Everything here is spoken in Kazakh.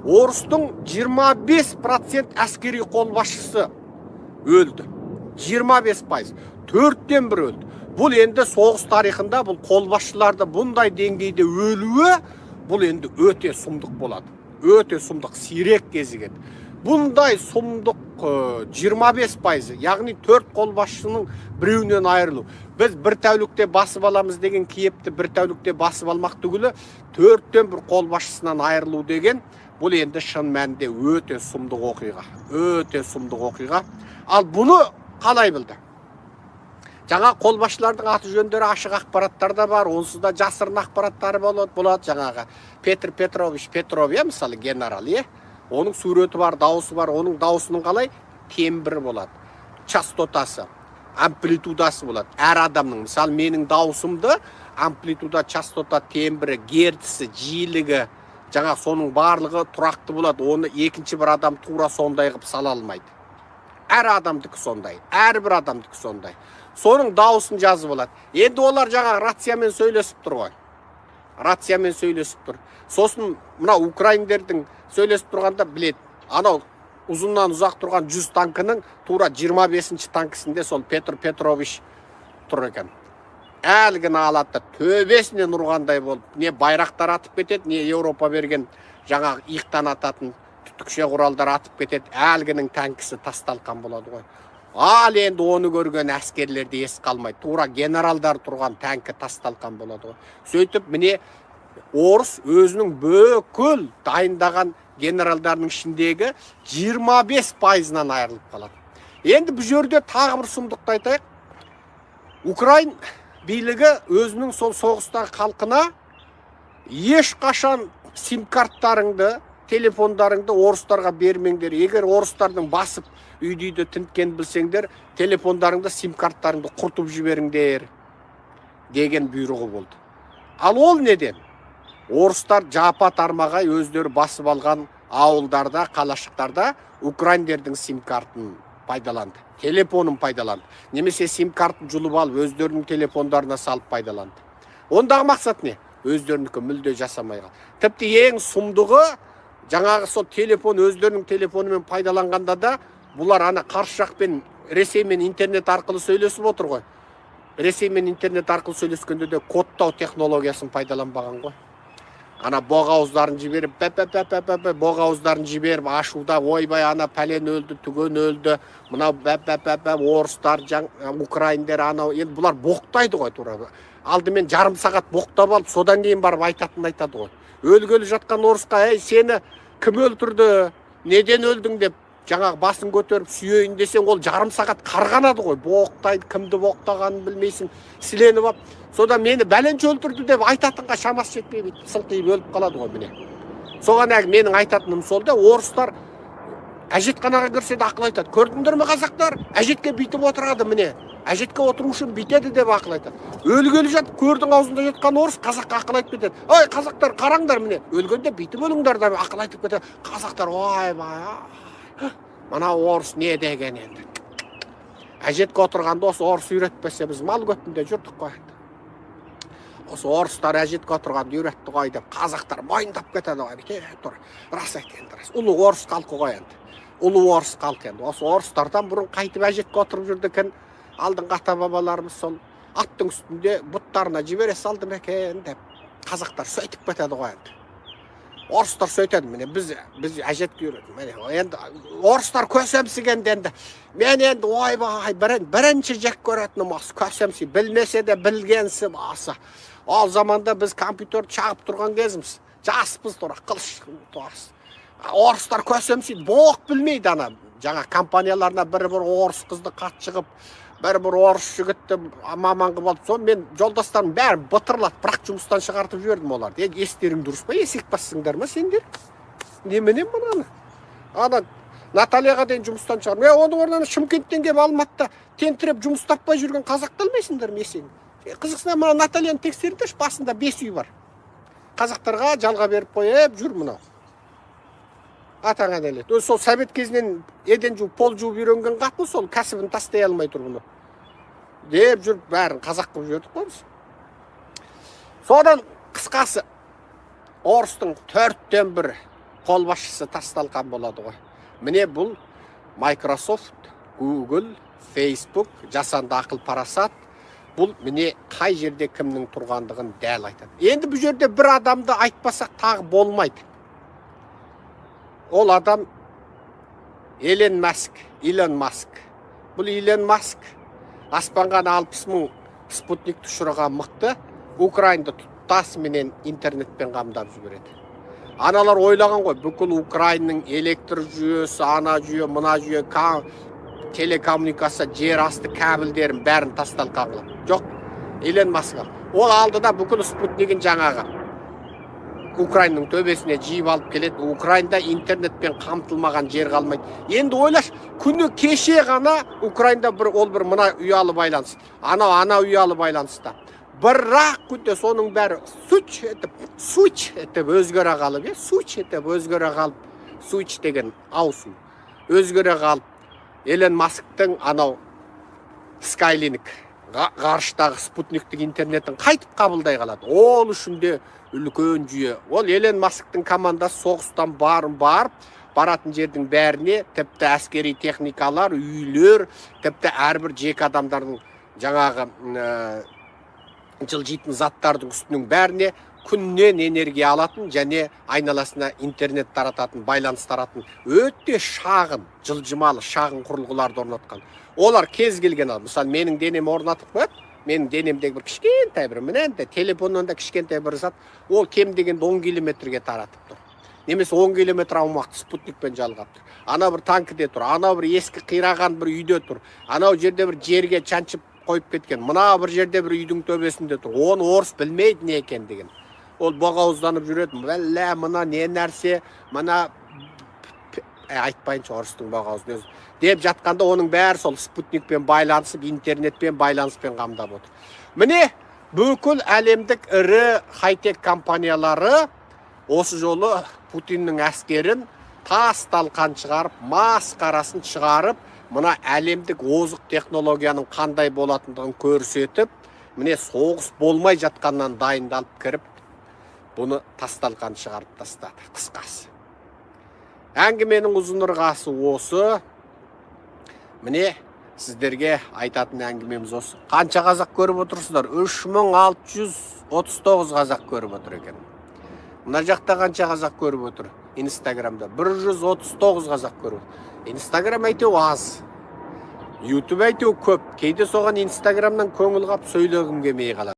орыстың 25% әскери қолбасшысы өлді. 25%. 4-тен 1 өлді. Бұл енді соғыс тарихында бұл қолбасшыларды бұндай деңгейде өлуі бұл енді өте сұмдық болады. Өте сұмдық, сирек кезігеді. Бұндай сұмдық 25%, яғни 4 қолбасшының біреуінен айырылу. Біз бір тәулікте басып аламыз деген Киевті бір тәулікте басып алмақ түгілі 4-тен 1 қолбасшысынан айырылу деген бұл енді шын мәнінде өте сұмдық оқиға. Өте сұмдық оқиға. Ал бұны қалай білді? Жаңа қолбасшылардың аты жөндері ашық ақпараттарда бар, онсыз да жасырын ақпараттары болады. Жаңағы Петр Петрович Петров, мысалы генерал, оның суреті бар, дауысы бар, оның даусының қалай тембірі болады, частотасы, амплитудасы болады. Әр адамның, мысалы менің даусымды амплитуда, частота, тембірі, герці, жиілігі, жаңа соның барлығы тұрақты болады. Оны екінші бір адам тура сондай қып сала алмайды. Әр адамдікі сондай, әрбір адамдікі сондай. Соның дауысын жазып болады. Енді олар жаңа рациямен сөйлесіп тұр ғой. Рациямен сөйлесіп тұр. Сосын мына украиндердің сөйлесіп тұрғанда біледі. Анау ұзыннан ұзақ тұрған 100 танкының тура 25-ші танкісінде сол Петр Петрович тұр екен. Әлгіні алады, төбесінен ұрғандай болып, не байрақтар атып кетеді, не Еуропа берген жаңағы иықтан ататын түтікше құралдар атып кетеді. Әлгінің танкісі тасталқан болады ғой. Ал енді оны көрген әскерлерде ес қалмайды. Тура генералдар тұрған танкі тасталқан болады ғой. Сөйтіп, міне орыс өзінің бүкіл дайындаған генералдарының ішіндегі 25%-нан айырылып қалады. Енді бұл жерде тағы бір сұмдықты айтайық. Украин билігі өзінің сол соғыстағы халқына ешқашан сим-карттарыңды, телефондарыңды орыстарға бермеңдер. Егер орыстардың басып үйді тінткен білсеңдер, телефондарыңды, сим-карттарыңды құртып жіберіңдер деген бұйрығы болды. Ал ол неден? Орыстар жапа тармағай өздері басып алған ауылдарда, қалашықтарда украиндердің сим-картын пайдаланды. Телефонын пайдаланды. Немесе сим-картын жұлып алып, өздерінің телефондарына салып пайдаланды. Ондағы мақсат не? Өздерінікі мүлде жасамайға. Тіпті ең сұмдығы, жаңағы сол телефон, өздерінің телефонымен пайдаланғанда да, бұлар ана қарсы жақпен Ресеймен интернет арқылы сөйлесіп отыр ғой. Ресеймен интернет арқылы сөйлескенде де кодтау технологиясын пайдаланбаған ғой. Ана боғауыздарын жіберіп, боғауыздарын жіберіп, ашуда, ойбай, ана пәлен өлді, түген өлді, мынау орыстар, украиндер, анау, енді бұлар боқтайды ғой тура. Алдымен жарым сағат боқтап алып, содан кейін барып айтатын айтады ғой. Өлгелі жатқан орысқа, сені кім өлтірді, неден өлдің деп, жаңағы басын көтеріп сүйейін десең, ол жарым сағат қарғанады ғой. Боқтайды, кімді боқтағанын білмейсің, сіленіп ап. Содан мені бәленші өлтірді деп айтатынға шамасы жетпей сылқиып өліп қалады ғой міне. Соған менің айтатыным сол да, орыстар әжетханаға кірсе де ақыл айтады. Көрдіңдер ме қазақтар? Әжетке бүйтіп отырады міне. Әжетке отыру үшін бүйтеді деп ақыл айтады. Өлгелі жатып, көрдің аузында жатқан орыс қазаққа ақыл айтып кетеді. Ой, қазақтар қараңдар міне. Өлгенде бүйтіп өліңдер деп ақыл айтып кетеді. Қазақтар, ой, мына орыс не деген енді. Әжетке отырғанда осы орыс үйретпесе біз мал көтінде жүрдік қой. Осы орыстар әжетке отырғанды үйретті ғой деп қазақтар мойындап кетеді ғой. Тұр, рас айтқан рас. Ұлы орыс халқы ғой енді. Ұлы орыс халқы енді. Осы орыстардан бұрын қайтып әжетке отырып жүрді екен. Алдыңғы ата бабаларымыз сол аттың үстінде бұттарына жібере салды ма екен деп қазақтар сөйтіп кетеді ғой енді. Орыстар сөйтеді міне біз әжетке үйретті. Енді орыстар көсемсігенде енді мен енді ойбай бірінші жек көретінім осы көсемсі білмесе де білгенсі басы. Ол заманда біз компьютер шағып тұрған кезіміз. Жаспыз тұра қылыш тұрас. Орыстар көсемсейді, боқ білмейді ана. Жаңа компанияларына бір орыс қызды қат шығып, бір орыс жігітті маман қып алып, сон мен жолдастарым бәрін бұтырлат, бірақ жұмыстан шығартып жібердім оларды. Естерің дұрыс па, есек бассыңдар ма сендер? Неменен мұнаны? Ана Натальяға дейін жұмыстан шығарым. Оның орнына Шымкенттен келіп Алматыда тентіреп жұмыс таппай жүрген қазақты алмайсыңдар ма есең? Қызықсына мына Натальяны тексердіш, басында 5 үй бар. Қазақтарға жалға беріп қойып жүр мұнау. Атаңа неледі. Сол совет кезінен еден жуып, пол жуып үйренген қатын сол кәсібін тастай алмай тұр бұны. Деп жүріп бәрін қазақ қылып жібердік қой біз. Содан қысқасы орыстың 4-тен 1 қолбасшысы тасталған болады ғой. Міне бұл Microsoft, Google, Facebook, жасанды ақыл парасат. Бұл міне қай жерде кімнің тұрғандығын дәл айтады. Енді бұл жерде бір адамды айтпасақ тағы болмайды. Ол адам Илон Маск. Бұл Илон Маск аспанға 60.000 спутникті ұшырған мықты, Украинды тұтасыменен интернетпен қамдап жібереді. Аналар ойлаған ғой, бүкіл Украинаның электр жүйесі, ана жүйе, мына жүйе, телекоммуникация, жер асты кабельдерін бәрін тасталған қылып. Жоқ, Илон Маск. Ол алдыда бүкіл спутнигін жаңағы Украинаның төбесіне жиып алып келеді. Украинада интернетпен қамтылмаған жер қалмайды. Енді ойлаш, күні кеше ғана Украинада бір мына ұялы байланыс. Ана ұялы байланыста. Бірақ күнде соның бәрі суч етіп өзгере қалып, суч деген аусу өзгере қалып, Илон Масктың анау Skylink ғарыштағы спутниктік интернетін қайтып қабылдай қалады. Ол үшін де үлкен жүйе. Ол Илон Масктың командасы соғыстан баратын жердің бәріне, тіпті әскери техникалар, үйлер, тіпті әрбір жеке адамдардың жаңағы жылжитын заттардың үстінің бәріне күннен энергия алатын және айналасына интернет тарататын, байланыс таратын өте шағын, жылжымалы шағын құрылғыларды орнатқан. Олар кез келген ал. Мысалы, менің денем орнатып қояды. Менің денемдегі бір кішкентай бір мінәнді телефоннан да кішкентай бір зат, ол кем дегенде 10 километрге таратып тұр. Немесе 10 километр аумақты спутникпен жалғап тұр. Ана бір танкіде тұр, ана бір ескі қираған бір үйде тұр. Анау жерде бір жерге чанчып қойып кеткен. Мына бір жерде бір үйдің төбесінде тұр. Оны орыс білмейді не екен деген. Ол боғауызданып жүреді. Бәллә, мына не нәрсе, мына айтпайыншы орыстың боғауызын өзі. Деп жатқанда оның бәрі сол спутникпен байланысып, интернетпен байланыспен қамдап отыр. Міне, бүкіл әлемдік ірі хай-тек компаниялары осы жолы Путиннің әскерін тас-талқан шығарып, масқарасын шығарып, мына әлемдік озық технологияның қандай болатындығын көрсетіп, міне соғыс болмай жатқаннан дайындалып кіріп, бұны тасталқан шығарып тастады, қысқасы. Әңгіменің ұзын-ырғасы осы. Міне, сіздерге айтатын әңгімеміз осы. Қанша қазақ көріп отырсыздар? 3639 қазақ көріп отыр екен. Мына жақта қанша қазақ көріп отыр? Инстаграмда 139 қазақ көріп отыр. Инстаграм әйтеу аз. YouTube әйтеу көп. Кейде соған Инстаграмнан көңіл қап сөйлегім келмей қалады.